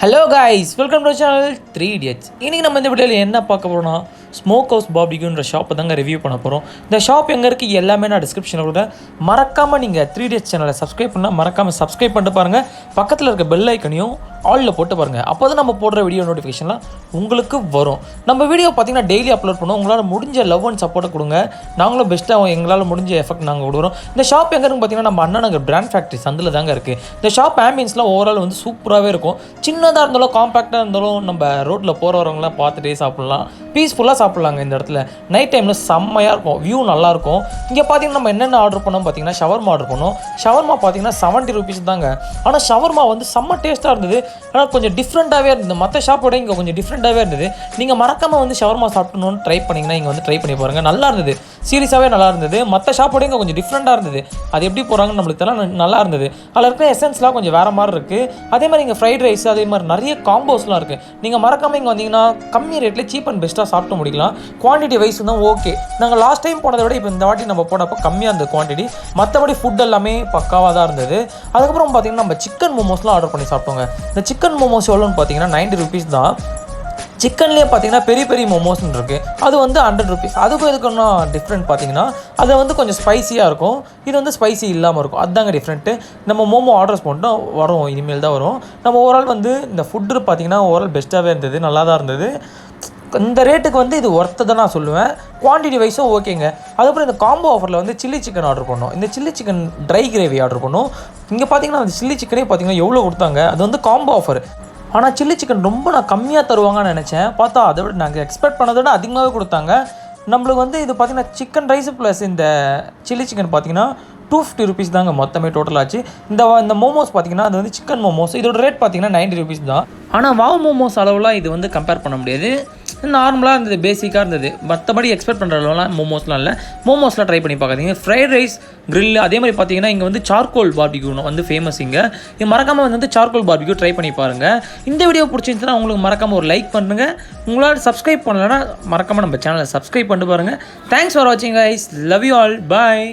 Hello guys, welcome to our channel 3 Idiots. இன்னைக்கு நம்ம இந்த வீடியோல என்ன பார்க்க போறோம்னா ஸ்மோக் ஹவுஸ் BBQன்ற ஷாப்பை தாங்க ரிவ்யூ பண்ண போறோம். இந்த ஷாப் எங்க இருக்கு எல்லாமே நான் டிஸ்கிரிப்ஷன்ல கொடுத்தேன். மறக்காம நீங்க 3 Idiots சேனலை சப்ஸ்கிரைப் பண்ணா மறக்காம சப்ஸ்கிரைப் பண்ணிட்டு பாருங்க. பக்கத்துல இருக்க பெல் ஐக்கனையும் ஆல்ல போட்டு பாருங்க. அப்போதான் நம்ம போடுற வீடியோ நோட்டிஃபிகேஷன்லாம் உங்களுக்கு வரும். நம்ம வீடியோ பார்த்தீங்கன்னா டெய்லி அப்லோட் பண்ணுவோம். உங்களால் முடிஞ்ச லவ் அண்ட் சப்போர்ட்டை கொடுங்க. நாங்களும் பெஸ்ட்டாக எங்களால் முடிஞ்ச எஃபெக்ட் நாங்கள் கொடுக்குறோம். இந்த ஷாப் எங்கே இருக்குன்னு பார்த்தீங்கன்னா நம்ம annanagar பிராண்ட் ஃபேக்ட்ரி சந்தில் தாங்க இருக்குது. இந்த ஷாப் ஆம்பியன்ஸ்லாம் ஓவரால் வந்து சூப்பராகவே இருக்கும். சின்னதாக இருந்தாலும் காம்பேக்டாக இருந்தாலும் நம்ம ரோட்டில் போகிறவங்களாம் பார்த்துட்டே சாப்பிட்லாம். பீஸ்ஃபுல்லாக சாப்பிட்லாங்க. இந்த இடத்துல நைட் டைமில் செம்மையாக இருக்கும், வியூ நல்லாயிருக்கும். இங்கே பார்த்தீங்கன்னா நம்ம என்னென்ன ஆர்டர் பண்ணோம் பார்த்தீங்கன்னா ஷவர்மா ஆர்டர் பண்ணோம். ஷவர்மா பார்த்தீங்கன்னா 70 rupees தாங்க. ஆனால் ஷவர்மா வந்து செம்ம டேஸ்ட்டாக இருந்தது. ஆனால் கொஞ்சம் டிஃப்ரெண்ட்டாகவே இருந்தது. மற்ற ஷாப்போட இங்கே கொஞ்சம் டிஃப்ரெண்ட்டாகவே இருந்தது. நீங்கள் மறக்காமல் வந்து ஷவர்மா சாப்பிடணும்னு ட்ரை பண்ணிங்கன்னா இங்கே வந்து ட்ரை பண்ணி பாருங்கள். நல்லா இருந்தது, சீரியஸாகவே நல்லா இருந்தது. மற்ற ஷாப்போட இங்கே கொஞ்சம் டிஃப்ரெண்ட்டாக இருந்தது. அது எப்படி போகிறாங்கன்னு நம்மளுக்கு தெரியல, நல்லா இருந்தது. அதில் இருக்கிற எசன்ஸ்லாம் கொஞ்சம் வேறு மாதிரி இருக்குது. அதே மாதிரி இங்கே ஃப்ரைட் ரைஸ் அதே மாதிரி நிறைய காம்போஸ்லாம் இருக்குது. நீங்கள் மறக்காமல் இங்கே வந்தீங்கன்னா கம்மி ரேட்டில் சீப் அண்ட் பெஸ்ட்டாக சாப்பிட்டு முடிக்கலாம். குவான்டிட்டி வைஸ் தான் ஓகே. நாங்கள் லாஸ்ட் டைம் போனதை விட இப்போ இந்த வாட்டி நம்ம போனப்போ கம்மியாக இருந்தது குவான்டிட்டி. மற்றபடி ஃபுட் எல்லாமே பக்காவாக தான் இருந்தது. அதுக்கப்புறம் பார்த்தீங்கன்னா நம்ம சிக்கன் மோமோஸ்லாம் ஆர்டர் பண்ணி சாப்பிட்டோங்க. இந்த சிக்கன் மோமோஸ் எவ்வளோன்னு பார்த்தீங்கன்னா 90 rupees தான். சிக்கன்லேயே பார்த்தீங்கன்னா பெரிய பெரிய மோமோஸ்ன்னு இருக்குது, அது வந்து 100 rupees. அதுக்கும் இதுக்கு இன்னும் டிஃப்ரெண்ட் பார்த்தீங்கன்னா அது வந்து கொஞ்சம் ஸ்பைஸியாக இருக்கும், இது வந்து ஸ்பைசி இல்லாமல் இருக்கும். அதுதாங்க டிஃப்ரெண்ட்டு. நம்ம மோமோ ஆர்டர்ஸ் பண்ணிட்டோம், வரும் இனிமேல் தான் வரும். நம்ம ஓவரால் வந்து இந்த ஃபுட்டு பார்த்தீங்கன்னா ஓவரால் பெஸ்ட்டாகவே இருந்தது, நல்லா தான் இருந்தது. இந்த ரேட்டுக்கு வந்து இது ஒர்த்து தான் நான் சொல்லுவேன். குவான்டிட்டி வைஸும் ஓகேங்க. அதுக்கப்புறம் இந்த காம்போ ஆஃபரில் வந்து சில்லி சிக்கன் ஆர்டர் பண்ணோம். இந்த chilli chicken try gravy order பண்ணோம். இங்கே பார்த்தீங்கன்னா அந்த சில்லி சிக்கனே பார்த்தீங்கன்னா எவ்வளோ கொடுத்தாங்க. அது வந்து காம்போ ஆஃபர். ஆனால் சில்லி சிக்கன் ரொம்ப நான் கம்மியாக தருவாங்கன்னு நினச்சேன். பார்த்தா அதை விட நாங்கள் எக்ஸ்பெக்ட் பண்ணதை விட அதிகமாகவே கொடுத்தாங்க. நம்மளுக்கு வந்து இது பார்த்திங்கன்னா சிக்கன் ரைஸ் ப்ளஸ் இந்த சில்லி சிக்கன் பார்த்திங்கன்னா 250 rupees தாங்க மொத்தமே டோட்டல் ஆச்சு. இந்த மோமோஸ் பார்த்திங்கன்னா அது வந்து சிக்கன் மோமோஸ், இதோட ரேட் பார்த்திங்கன்னா 90 rupees தான். ஆனால் வாவ் மோமோஸ் அளவுலாம் இது வந்து கம்பேர் பண்ண முடியாது. நார்மலாக இருந்தது, பேசிக்காக இருந்தது. மற்றபடி எக்ஸ்பெக்ட் பண்ணுற அளவுலாம் மோமோஸ்லாம் இல்லை. மோமோஸ்லாம் ட்ரை பண்ணி பார்க்காதீங்க. ஃப்ரைட் ரைஸ், கிரில், அதே மாதிரி பார்த்தீங்கன்னா இங்கே வந்து சார்கோல் பார்பிக்யூ வந்து ஃபேமஸ். இங்கே மறக்காமல் வந்து சார்கோல் பார்பிக்யூ ட்ரை பண்ணி பாருங்கள். இந்த வீடியோ பிடிச்சிருந்துச்சுன்னா உங்களுக்கு மறக்காமல் ஒரு லைக் பண்ணுங்கள். உங்களால் சப்ஸ்கிரைப் பண்ணலைன்னா மறக்காமல் நம்ம சேனலை சப்ஸ்கிரைப் பண்ணிட்டு பாருங்கள். தேங்க்ஸ் ஃபார் வாட்சிங் guys. Love you all. Bye.